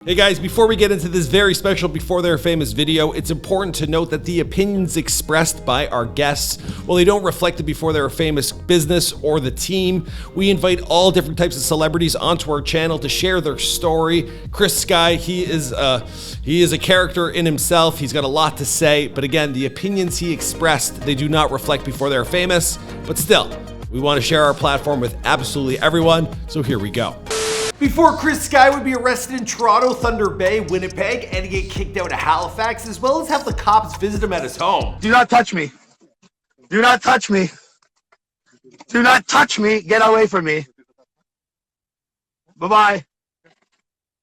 Hey guys, before we get into this very special Before They're Famous video, it's important to note that the opinions expressed by our guests, well, they don't reflect the Before They're Famous business or the team. We invite all different types of celebrities onto our channel to share their story. Chris Sky, he is a character in himself. He's got a lot to say, but again, the opinions he expressed, they do not reflect Before They're Famous, but still, we want to share our platform with absolutely everyone, so here we go. Before Chris Sky would be arrested in Toronto, Thunder Bay, Winnipeg, and get kicked out of Halifax, as well as have the cops visit him at his home. Do not touch me. Do not touch me. Do not touch me. Get away from me. Bye-bye.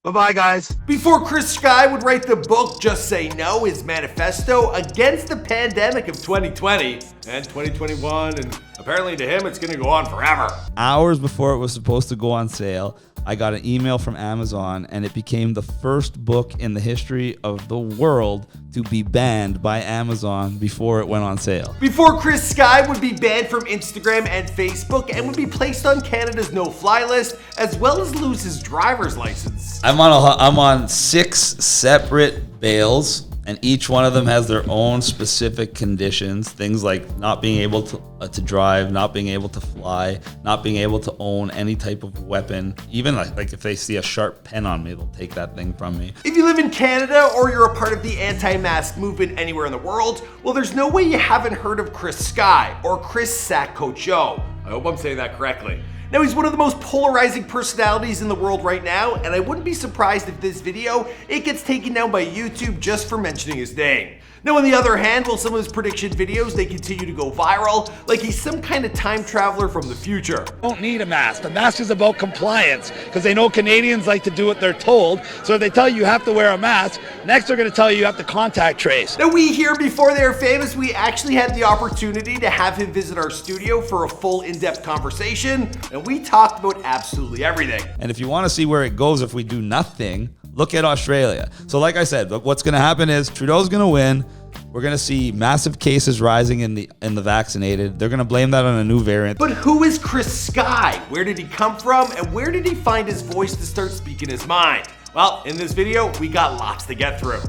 Bye-bye, guys. Before Chris Sky would write the book Just Say No, his manifesto against the pandemic of 2020 and 2021, and apparently to him it's going to go on forever. Hours before it was supposed to go on sale, I got an email from Amazon, and it became the first book in the history of the world to be banned by Amazon before it went on sale. Before Chris Sky would be banned from Instagram and Facebook and would be placed on Canada's no-fly list, as well as lose his driver's license. I'm on 6 separate bails, and each one of them has their own specific conditions. Things like not being able to drive, not being able to fly, not being able to own any type of weapon. Even like if they see a sharp pen on me, they'll take that thing from me. If you live in Canada or you're a part of the anti-mask movement anywhere in the world, well, there's no way you haven't heard of Chris Sky or Chris Soccoccia. I hope I'm saying that correctly. Now, he's one of the most polarizing personalities in the world right now, and I wouldn't be surprised if this video, it gets taken down by YouTube just for mentioning his name. Now, on the other hand, while some of his prediction videos, they continue to go viral, like he's some kind of time traveler from the future. Don't need a mask. The mask is about compliance because they know Canadians like to do what they're told. So if they tell you have to wear a mask, next they're going to tell you have to contact trace. Now, we here Before They're Famous, we actually had the opportunity to have him visit our studio for a full in-depth conversation, and we talked about absolutely everything. And if you want to see where it goes if we do nothing, look at Australia. So like I said, what's going to happen is Trudeau's going to win. We're going to see massive cases rising in the vaccinated. They're going to blame that on a new variant. But who is Chris Sky? Where did he come from? And where did he find his voice to start speaking his mind? Well, in this video, we got lots to get through.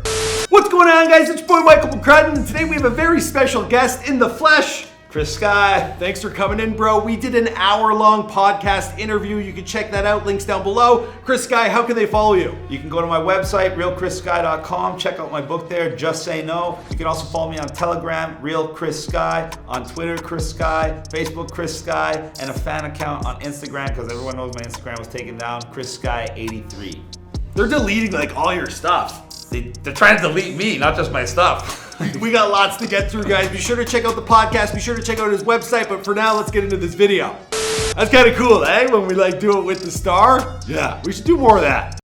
What's going on, guys? It's your boy Michael McCrudden, and today we have a very special guest in the flesh. Chris Sky, thanks for coming in, bro. We did an hour-long podcast interview. You can check that out. Links down below. Chris Sky, how can they follow you? You can go to my website, realchrisSky.com. Check out my book there, Just Say No. You can also follow me on Telegram, Real Chris Sky, on Twitter, Chris Sky, Facebook, Chris Sky, and a fan account on Instagram, because everyone knows my Instagram was taken down, Chris Sky 83. They're deleting like all your stuff. They're trying to delete me, not just my stuff. We got lots to get through, guys. Be sure to check out the podcast. Be sure to check out his website. But for now, let's get into this video. That's kind of cool, eh? When we like do it with the star. Yeah, we should do more of that.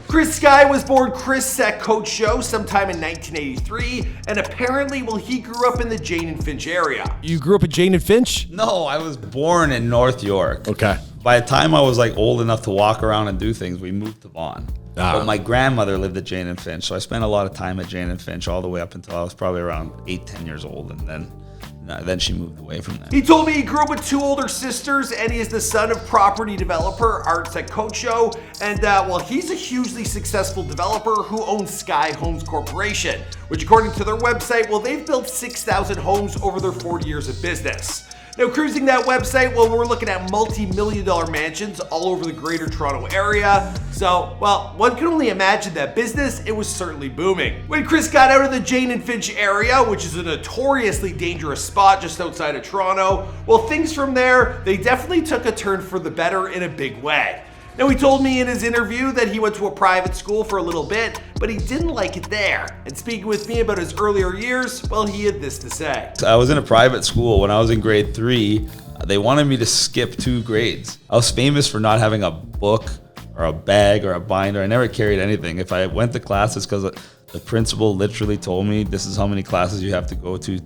Chris Sky was born Chris Soccoccia sometime in 1983, and apparently, well, he grew up in the Jane and Finch area. You grew up in Jane and Finch? No, I was born in North York. Okay. By the time I was like old enough to walk around and do things, we moved to Vaughan. But my grandmother lived at Jane and Finch, so I spent a lot of time at Jane and Finch all the way up until I was probably around 8-10 years old, and then she moved away from there. He told me he grew up with 2 older sisters, and he is the son of property developer Art Soccoccia. And well, he's a hugely successful developer who owns Sky Homes Corporation, which according to their website, well, they've built 6,000 homes over their 40 years of business. Now, cruising that website, well, we're looking at multi-million-dollar mansions all over the greater Toronto area. So, well, one can only imagine that business, it was certainly booming. When Chris got out of the Jane and Finch area, which is a notoriously dangerous spot just outside of Toronto, well, things from there, they definitely took a turn for the better in a big way. Now, he told me in his interview that he went to a private school for a little bit, but he didn't like it there. And speaking with me about his earlier years, well, he had this to say. I was in a private school. When I was in grade 3, they wanted me to skip 2 grades. I was famous for not having a book or a bag or a binder. I never carried anything. If I went to classes, because the principal literally told me this is how many classes you have to go to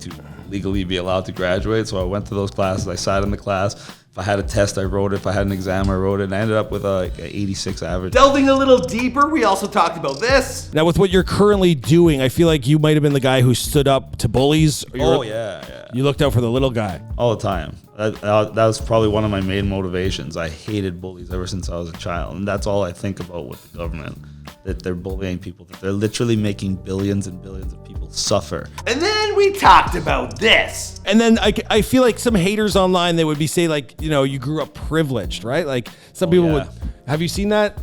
legally be allowed to graduate. So I went to those classes. I sat in the class. If I had a test, I wrote it. If I had an exam, I wrote it. And I ended up with an 86 average. Delving a little deeper, we also talked about this. Now, with what you're currently doing, I feel like you might have been the guy who stood up to bullies. Oh, yeah. You looked out for the little guy. All the time. That was probably one of my main motivations. I hated bullies ever since I was a child. And that's all I think about with the government, that they're bullying people, that they're literally making billions and billions of people suffer. And then we talked about this. And then I feel like some haters online, they would be say like, you know, you grew up privileged, right? Like some people would. Have you seen that?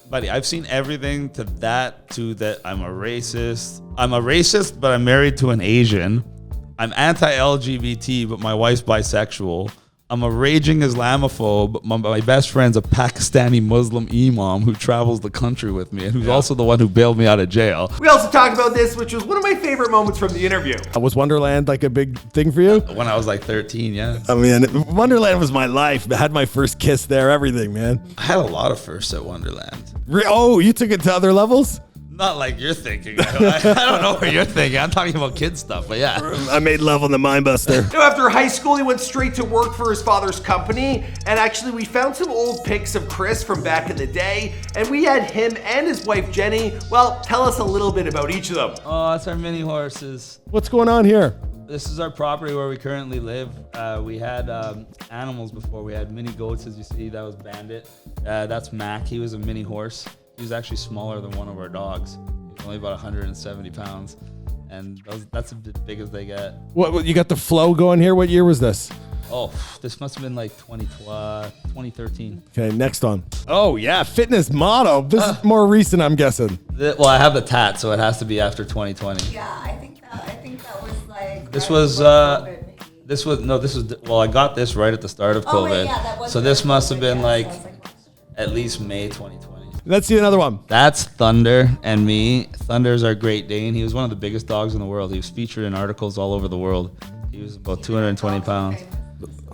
Buddy, I've seen everything to that I'm a racist. I'm a racist, but I'm married to an Asian. I'm anti-LGBT, but my wife's bisexual. I'm a raging Islamophobe. My best friend's a Pakistani Muslim imam who travels the country with me and who's also the one who bailed me out of jail. We also talked about this, which was one of my favorite moments from the interview. Was Wonderland like a big thing for you? When I was like 13, yeah. I mean, Wonderland was my life. I had my first kiss there, everything, man. I had a lot of firsts at Wonderland. Oh, you took it to other levels? Not like you're thinking. I don't know what you're thinking. I'm talking about kid stuff, but yeah. I made love on the Mindbuster. Now, after high school, he went straight to work for his father's company. And actually, we found some old pics of Chris from back in the day. And we had him and his wife, Jenny, well, tell us a little bit about each of them. Oh, it's our mini horses. What's going on here? This is our property where we currently live. We had animals before. We had mini goats, as you see. That was Bandit. That's Mac. He was a mini horse. He was actually smaller than one of our dogs. He was only about 170 pounds. And that's as big as they get. What you got the flow going here? What year was this? Oh, this must have been like 2013. Okay, next one. Oh, yeah, fitness model. This is more recent, I'm guessing. Well, I have the tat, so it has to be after 2020. Yeah, I think that was like. This right was, before COVID, maybe. I got this right at the start of Oh, COVID. wait, yeah, that was So this right must have before been COVID, like yeah, so it was like last year. at least May 2020. Let's see another one. That's Thunder and me. Thunder's our Great Dane. He was one of the biggest dogs in the world. He was featured in articles all over the world. He was about 220 pounds.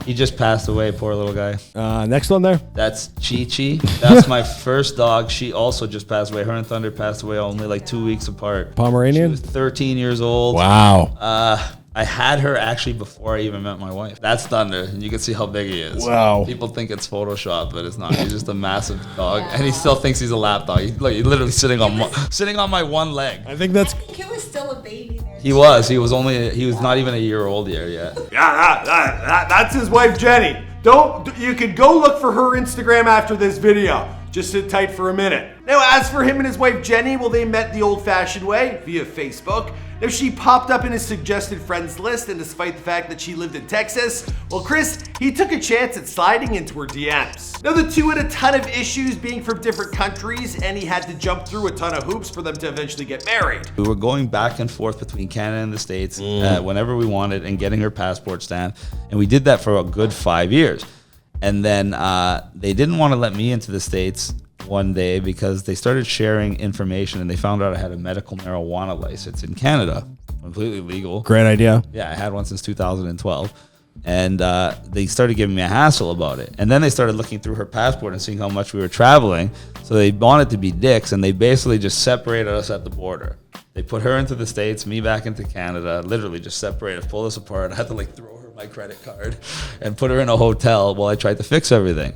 He just passed away, poor little guy. Next one there. That's Chi-Chi. That's my first dog. She also just passed away. Her and Thunder passed away only like 2 weeks apart. Pomeranian? She was 13 years old. Wow. I had her actually before I even met my wife. That's Thunder, and you can see how big he is. Wow. People think it's Photoshop, but it's not. He's just a massive dog, and he still thinks he's a lap dog. He's literally sitting on my one leg. I think that's. I think he was still a baby there. He was not even a year old yet. Yeah, that's his wife, Jenny. You could go look for her Instagram after this video. Just sit tight for a minute. Now, as for him and his wife, Jenny, well, they met the old-fashioned way, via Facebook. Now, she popped up in his suggested friends list, and despite the fact that she lived in Texas, well, Chris, he took a chance at sliding into her DMs. Now, the two had a ton of issues being from different countries, and he had to jump through a ton of hoops for them to eventually get married. We were going back and forth between Canada and the States whenever we wanted and getting her passport stamped, and we did that for a good 5 years. And then they didn't want to let me into the States one day because they started sharing information and they found out I had a medical marijuana license in Canada, completely legal. Great idea. Yeah, I had one since 2012. And they started giving me a hassle about it. And then they started looking through her passport and seeing how much we were traveling. So they wanted to be dicks, and they basically just separated us at the border. They put her into the States, me back into Canada, literally just separated, pulled us apart. I had to throw her my credit card and put her in a hotel while I tried to fix everything.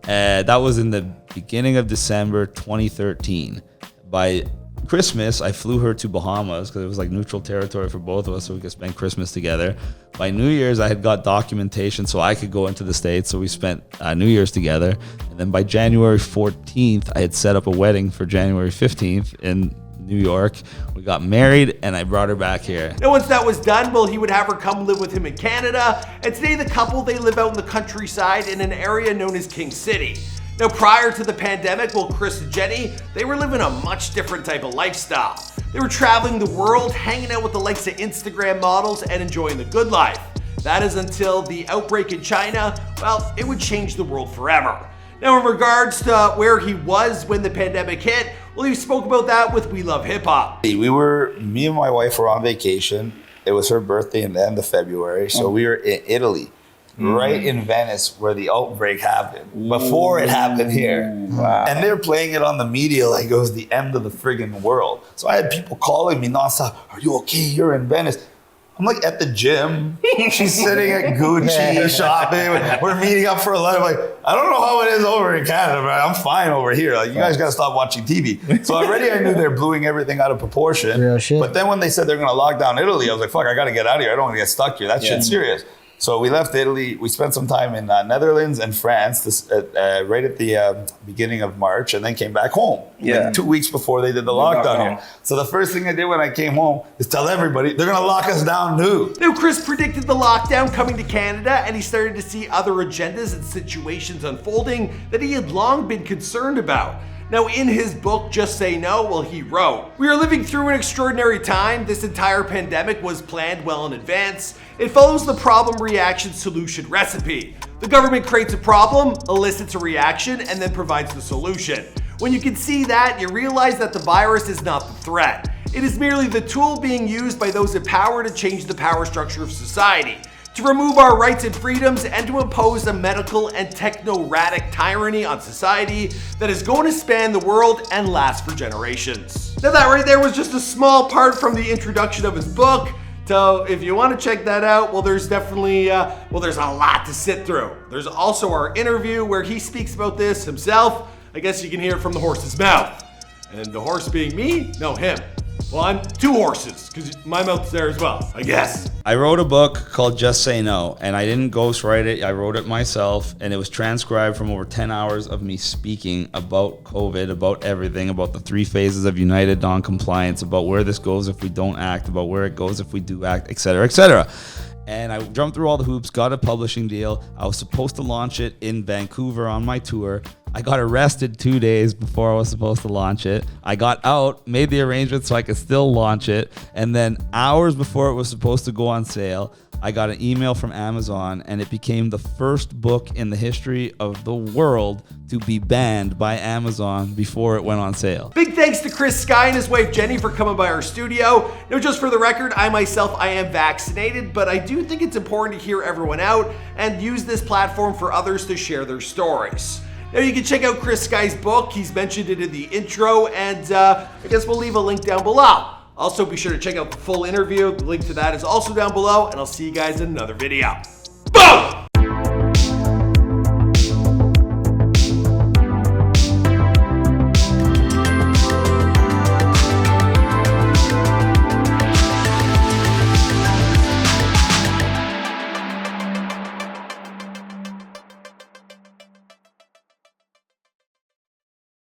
That was in the beginning of December 2013. By Christmas, I flew her to Bahamas because it was neutral territory for both of us, so we could spend Christmas together. By New Year's, I had got documentation so I could go into the States, so we spent New Year's together. And then by January 14th, I had set up a wedding for January 15th in New York. We got married, and I brought her back here. Now, once that was done, well, he would have her come live with him in Canada. And today, the couple, they live out in the countryside in an area known as King City. Now, prior to the pandemic, well, Chris and Jenny, they were living a much different type of lifestyle. They were traveling the world, hanging out with the likes of Instagram models, and enjoying the good life. That is until the outbreak in China, well, it would change the world forever. Now, in regards to where he was when the pandemic hit, well, he spoke about that with We Love Hip Hop. Me and my wife were on vacation. It was her birthday in the end of February, so we were in Italy. Right in Venice where the outbreak happened, before it happened here. Wow. And they're playing it on the media like it was the end of the friggin' world. So I had people calling me nonstop, are you okay? You're in Venice. I'm like at the gym. She's sitting at Gucci shopping. We're meeting up for lunch. I'm like, I don't know how it is over in Canada, but I'm fine over here. Like, you guys got to stop watching TV. So already I knew they're blowing everything out of proportion. Real shit. But then when they said they're going to lock down Italy, I was like, fuck, I got to get out of here. I don't want to get stuck here. That shit's serious. So we left Italy. We spent some time in Netherlands and France right at the beginning of March, and then came back home. Yeah. Like 2 weeks before they did the lockdown here. So the first thing I did when I came home is tell everybody they're going to lock us down too. Now, Chris predicted the lockdown coming to Canada, and he started to see other agendas and situations unfolding that he had long been concerned about. Now, in his book, Just Say No, well, he wrote, "We are living through an extraordinary time. This entire pandemic was planned well in advance. It follows the problem, reaction, solution recipe. The government creates a problem, elicits a reaction, and then provides the solution. When you can see that, you realize that the virus is not the threat. It is merely the tool being used by those in power to change the power structure of society, to remove our rights and freedoms, and to impose a medical and technocratic tyranny on society that is going to span the world and last for generations." Now that right there was just a small part from the introduction of his book. So if you want to check that out, well, there's definitely, there's a lot to sit through. There's also our interview where he speaks about this himself. I guess you can hear it from the horse's mouth. And the horse being me? No, him. Well, I'm two horses, because my mouth's there as well, I guess. I wrote a book called Just Say No, and I didn't ghostwrite it. I wrote it myself, and it was transcribed from over 10 hours of me speaking about COVID, about everything, about the 3 phases of United Non-Compliance, about where this goes if we don't act, about where it goes if we do act, etc., etc. And I jumped through all the hoops, got a publishing deal. I was supposed to launch it in Vancouver on my tour. I got arrested 2 days before I was supposed to launch it. I got out, made the arrangements so I could still launch it. And then hours before it was supposed to go on sale, I got an email from Amazon, and it became the first book in the history of the world to be banned by Amazon before it went on sale. Big thanks to Chris Sky and his wife Jenny for coming by our studio. Now, just for the record, I myself, I am vaccinated, but I do think it's important to hear everyone out and use this platform for others to share their stories. Now, you can check out Chris Sky's book. He's mentioned it in the intro, and I guess we'll leave a link down below. Also, be sure to check out the full interview. The link to that is also down below, and I'll see you guys in another video. Boom!